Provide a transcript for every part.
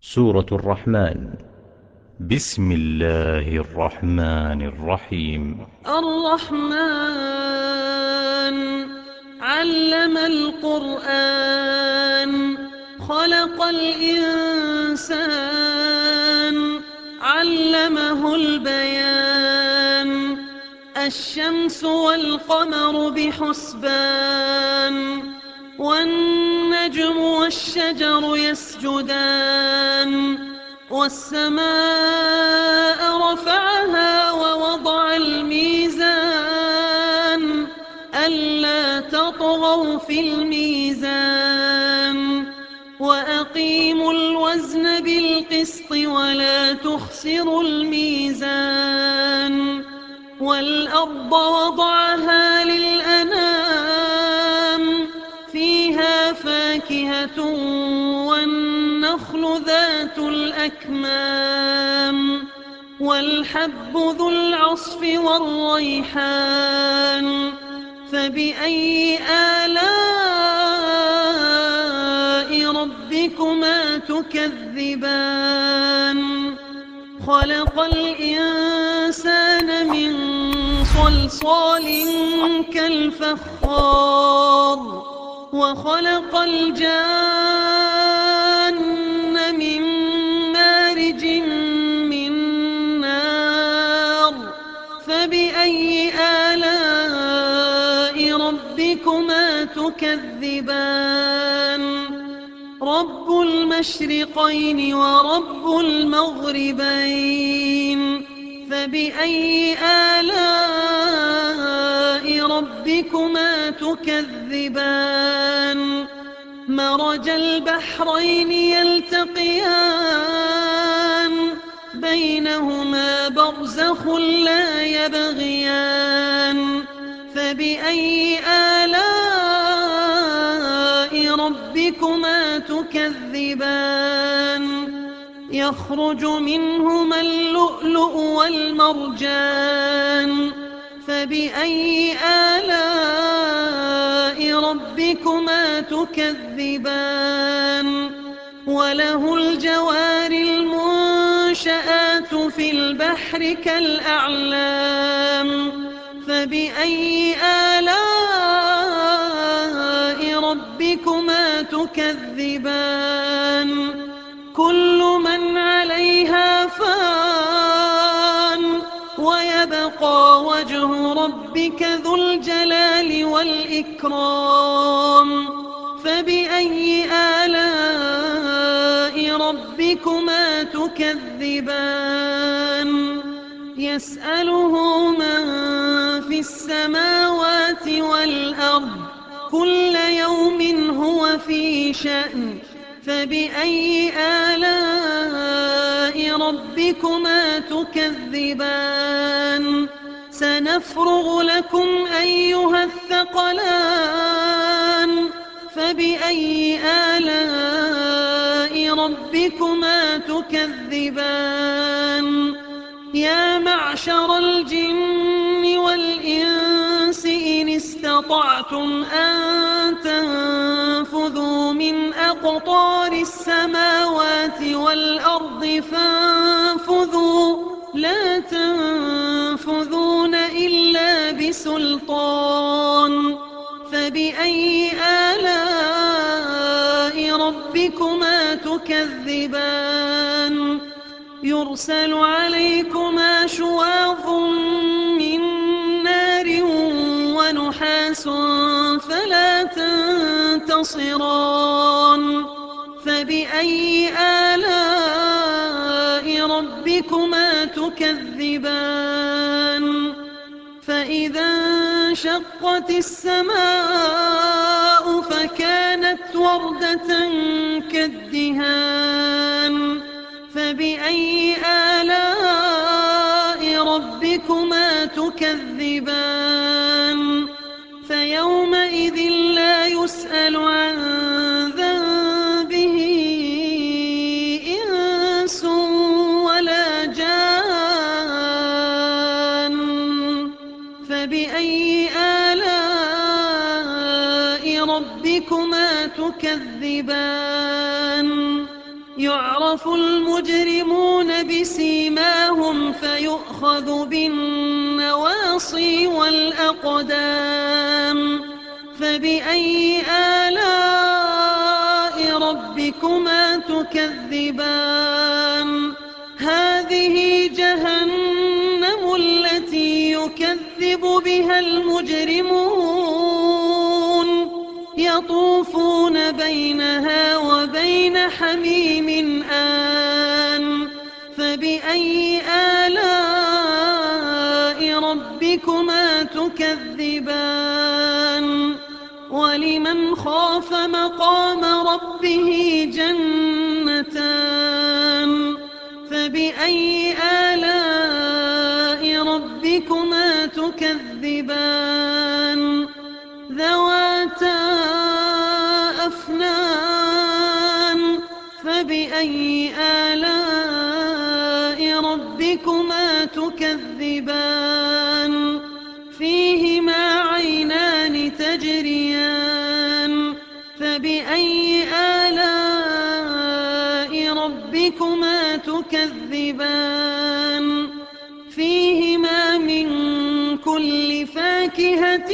سورة الرحمن. بسم الله الرحمن الرحيم. الرحمن علم القرآن خلق الإنسان علمه البيان الشمس والقمر بحسبان والنجم والشجر يسجدان والسماء رفعها ووضع الميزان ألا تطغوا في الميزان وأقيموا الوزن بالقسط ولا تخسروا الميزان والأرض وضعها للأنام فيها فاكهة والنخل ذات الأكمام والحب ذو العصف والريحان فبأي آلاء ربكما تكذبان خلق الإنسان من صلصال كالفخار وخلق الجان من مارج من نار فبأي آلاء ربكما تكذبان رب المشرقين ورب المغربين فبأي آلاء ربكما تكذبان مرج البحرين يلتقيان بينهما برزخ لا يبغيان فبأي آلاء ربكما تكذبان يخرج منهما اللؤلؤ والمرجان فبأي آلاء ربكما تكذبان وله الجوار المنشآت في البحر كالأعلام فبأي آلاء ربكما تكذبان كل من عليها فان ويبقى وجه ربك ذو الجلال والإكرام فبأي آلاء ربكما تكذبان يسأله من في السماوات والأرض كل يوم هو في شأن فبأي آلاء ربكما تكذبان سنفرغ لكم أيها الثقلان فبأي آلاء ربكما تكذبان يا معشر الجن والإنس إن استطعتم أن تنفذوا من أقطار السماوات والأرض فانفذوا لا تنفذون إلا بسلطان فبأي آلاء ربكما تكذبان يرسل عليكما شواظ من نار ونحاس فلا تنتصران فبأي آلاء ربكما تكذبان فإذا انشقت السماء فكانت وردة كالدهان فبأي آلاء ربكما تكذبان فيومئذ لا يسأل عن ذنبه إنس ولا جان فبأي آلاء ربكما تكذبان يعرف المجرمون بسيماهم فيؤخذ بالنواصي والأقدام فبأي آلاء ربكما تكذبان هذه جهنم التي يكذب بها المجرمون يطوفون بينها وبين حميم آن فبأي آلاء ربكما تكذبان ولمن خاف مقام ربه جنتان فبأي آلاء ربكما تكذبان ذواتا أفنان فبأي آلاء ربكما تكذبان فيهما عينان تجريان فبأي آلاء ربكما تكذبان فيهما من كل فاكهة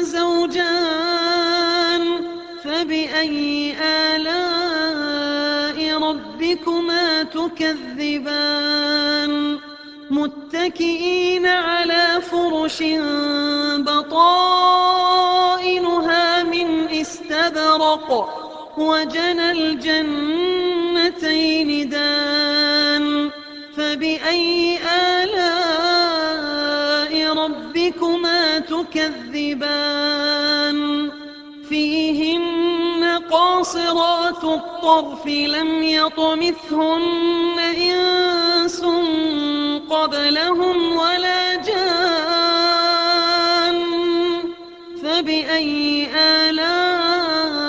زوجان فبأي آلاء ربكما تكذبان متكئين على فرش بطائنها من استبرق وجنى الجنتين دان فبأي آلاء ربكما تكذبان فيهن قاصرات الطرف لم يطمثهن إنس قبلهم ولا جان فبأي آلاء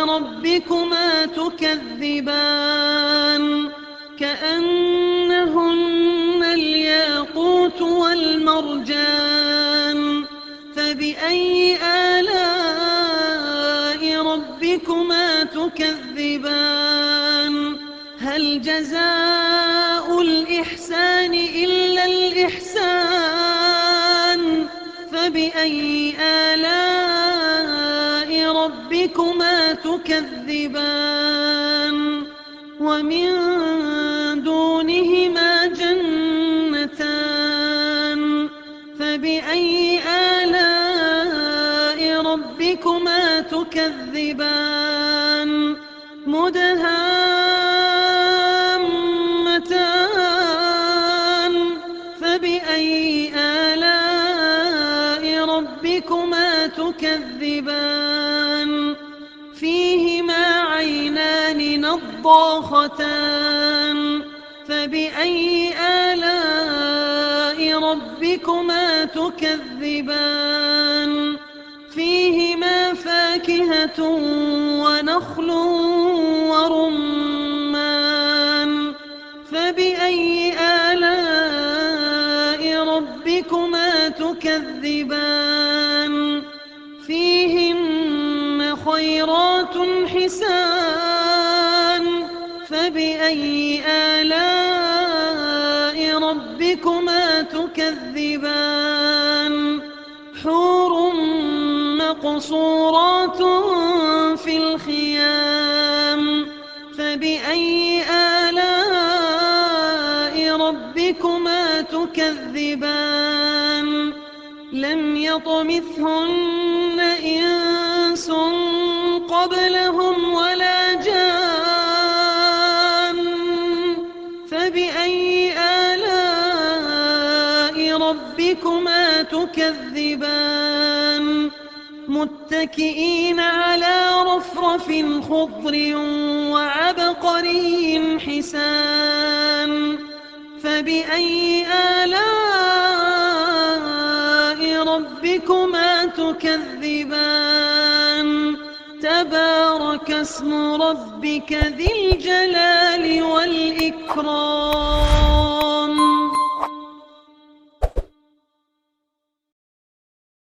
ربكما تكذبان كأنهن الياقوت والمرجان فبأي آلاء ربكما تكذبان هل جزاء الإحسان إلا الإحسان فبأي آلاء ربكما تكذبان ومن دونهما جنتان فبأي آلاء ربكما تكذبان مدهامتان فبأي آلاء ربكما تكذبان فيهما عينان نضاختان فبأي آلاء ربكما تكذبان فيهما فاكهة ونخل ورمان فبأي آلاء ربكما تكذبان فيهن خيرات حسان فبأي آلاء ربكما تكذبان حور مقصورات في الخيام فبأي آلاء ربكما تكذبان لم يطمثهن إنس قبلهم ولا جان فبأي آلاء ربكما تكذبان متكئين على رفرف خضر وعبقري حسان فبأي آلاء ربكما تكذبان تبارك اسم ربك ذي الجلال والإكرام